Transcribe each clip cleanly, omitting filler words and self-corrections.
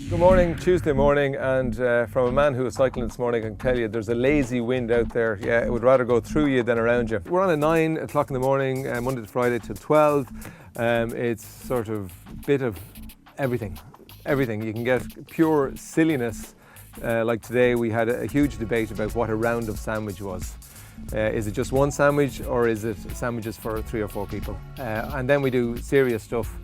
Good morning, Tuesday morning, and from a man who was cycling this morning, I can tell you there's a lazy wind out there. Yeah, it would rather go through you than around you. We're on at 9 o'clock in the morning, Monday to Friday till 12. It's sort of bit of everything. Everything. You can get pure silliness. Like today, we had a huge debate about what a round of sandwich was. Is it just one sandwich, or is it sandwiches for 3 or 4 people? And then we do serious stuff.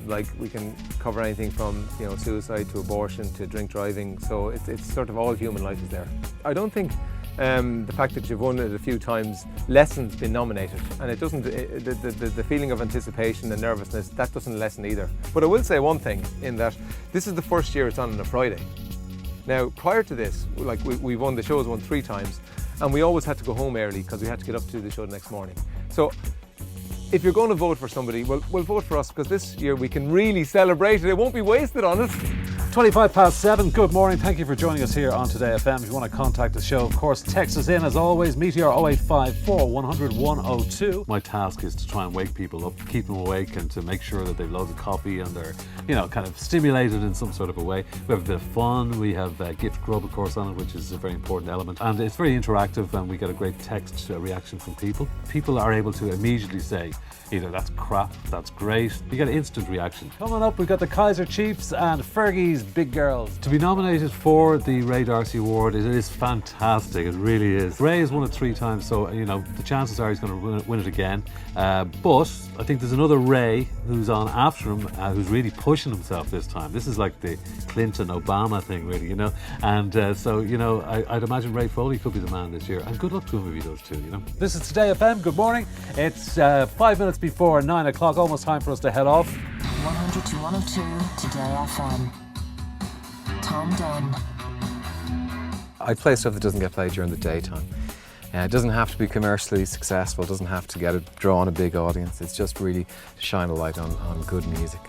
Like we can cover anything from suicide to abortion to drink driving, so it's sort of all human life is there. I don't think the fact that you've won it a few times lessens being nominated, and it doesn't. The feeling of anticipation and nervousness, that doesn't lessen either. But I will say one thing, in that this is the first year it's on a Friday. Now prior to this, like we won, the show was won 3 times, and we always had to go home early because we had to get up to the show the next morning. So if you're going to vote for somebody, well vote for us, because this year we can really celebrate it. It won't be wasted on us. 7:25. Good morning. Thank you for joining us here on Today FM. If you want to contact the show, of course, text us in as always. Meteor 0854 100 102. My task is to try and wake people up, keep them awake, and to make sure that they've loads of coffee and they're, kind of stimulated in some sort of a way. We have a bit of fun. We have gift grub, of course, on it, which is a very important element. And it's very interactive, and we get a great text reaction from people. People are able to immediately say, either that's crap, that's great. You get an instant reaction. Coming up, we've got the Kaiser Chiefs and Fergie's Big Girls. To be nominated for the Ray D'Arcy Award, it is fantastic. It really is. Ray has won it 3 times, so the chances are he's going to win it again. But I think there's another Ray who's on after him, who's really pushing himself this time. This is like the Clinton-Obama thing, really, And I'd imagine Ray Foley could be the man this year. And good luck to him if he does too, This is Today FM. Good morning. It's 5 minutes before 9 o'clock. Almost time for us to head off. 100 to 102 Today FM. Tom Dunn. I play stuff that doesn't get played during the daytime. It doesn't have to be commercially successful, it doesn't have to draw on a big audience. It's just really to shine a light on good music.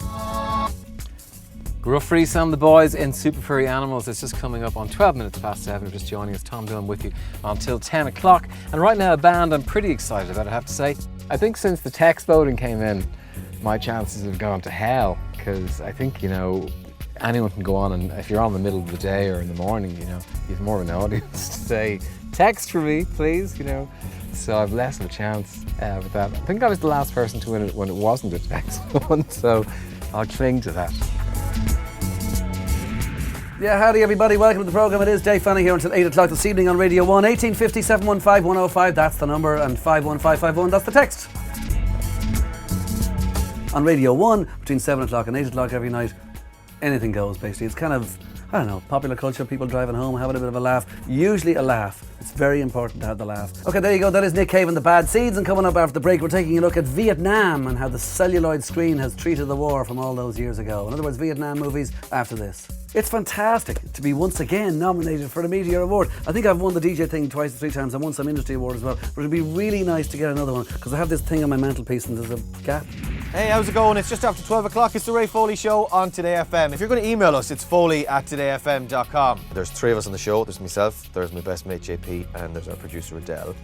Gruff Reese and the boys in Super Furry Animals. It's just coming up on 12 minutes past 7. Just joining us, Tom Dunn with you until 10 o'clock. And right now a band I'm pretty excited about, I have to say. I think since the text voting came in, my chances have gone to hell, because I think, anyone can go on, and if you're on in the middle of the day or in the morning, you've more of an audience to say, text for me, please, So I've less of a chance with that. I think I was the last person to win it when it wasn't a text one, so I'll cling to that. Yeah, howdy everybody, welcome to the programme. It is Dave Fanning here until 8 o'clock this evening on Radio 1. 1850 715 105, that's the number, and 51551, that's the text. On Radio 1, between 7 o'clock and 8 o'clock every night, anything goes basically. It's kind of, popular culture, people driving home, having a bit of a laugh. Usually a laugh. It's very important to have the laugh. Okay, there you go. That is Nick Cave and the Bad Seeds. And coming up after the break, we're taking a look at Vietnam and how the celluloid screen has treated the war from all those years ago. In other words, Vietnam movies after this. It's fantastic to be once again nominated for the Meteor Award. I think I've won the DJ thing twice or 3 times. I won some industry award as well. But it'd be really nice to get another one, because I have this thing on my mantelpiece and there's a gap. Hey, how's it going? It's just after 12 o'clock. It's the Ray Foley Show on Today FM. If you're going to email us, it's foley@todayfm.com. There's 3 of us on the show. There's myself, there's my best mate JP, and there's our producer Adele.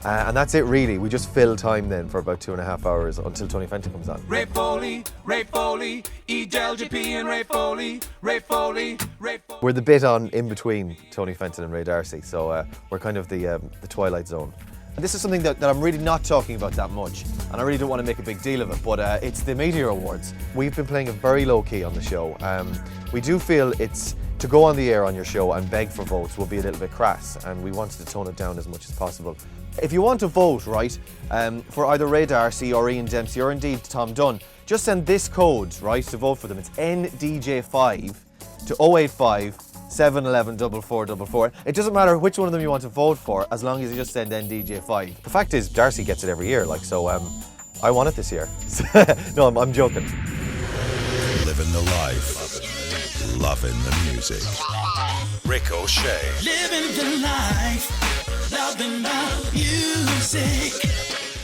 And that's it really. We just fill time then for about 2.5 hours until Tony Fenton comes on. Ray Foley, Edel, JP and Ray Foley, Ray Foley. We're the bit on in between Tony Fenton and Ray D'Arcy, so we're kind of the Twilight Zone. And this is something that I'm really not talking about that much, and I really don't want to make a big deal of it, but it's the Meteor Awards. We've been playing it very low-key on the show. We do feel it's to go on the air on your show and beg for votes will be a little bit crass, and we wanted to tone it down as much as possible. If you want to vote, right, for either Ray D'Arcy or Ian Dempsey or indeed Tom Dunn, just send this code, right, to vote for them. It's NDJ5 to 085 711 4444. It doesn't matter which one of them you want to vote for, as long as you just send NDJ5. The fact is, D'Arcy gets it every year, so I won it this year. No, I'm joking. Living the life, loving the music. Ricochet. Living the life, loving the music.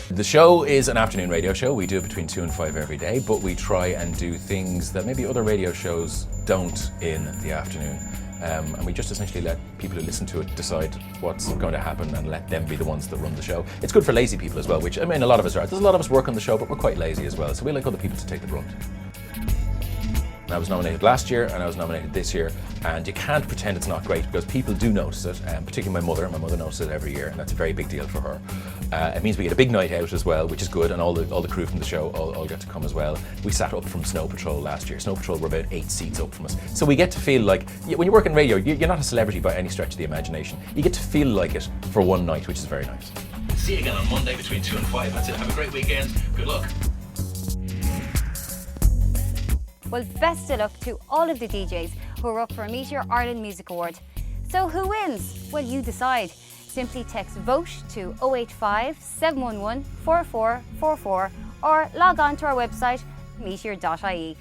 The show is an afternoon radio show. We do it between 2 and 5 every day, but we try and do things that maybe other radio shows don't in the afternoon. And we just essentially let people who listen to it decide what's going to happen and let them be the ones that run the show. It's good for lazy people as well, which, a lot of us are. There's a lot of us work on the show, but we're quite lazy as well, so we like other people to take the brunt. And I was nominated last year and I was nominated this year, and you can't pretend it's not great because people do notice it, particularly my mother. My mother notices it every year, and that's a very big deal for her. It means we get a big night out as well, which is good, and all the crew from the show all get to come as well. We sat up from Snow Patrol last year. Snow Patrol were about 8 seats up from us. So we get to feel like, when you work in radio, you're not a celebrity by any stretch of the imagination. You get to feel like it for one night, which is very nice. See you again on Monday between 2 and 5. That's it. Have a great weekend. Good luck. Well, best of luck to all of the DJs who are up for a Meteor Ireland Music Award. So who wins? Well, you decide. Simply text VOTE to 085 711 4444 or log on to our website meteor.ie.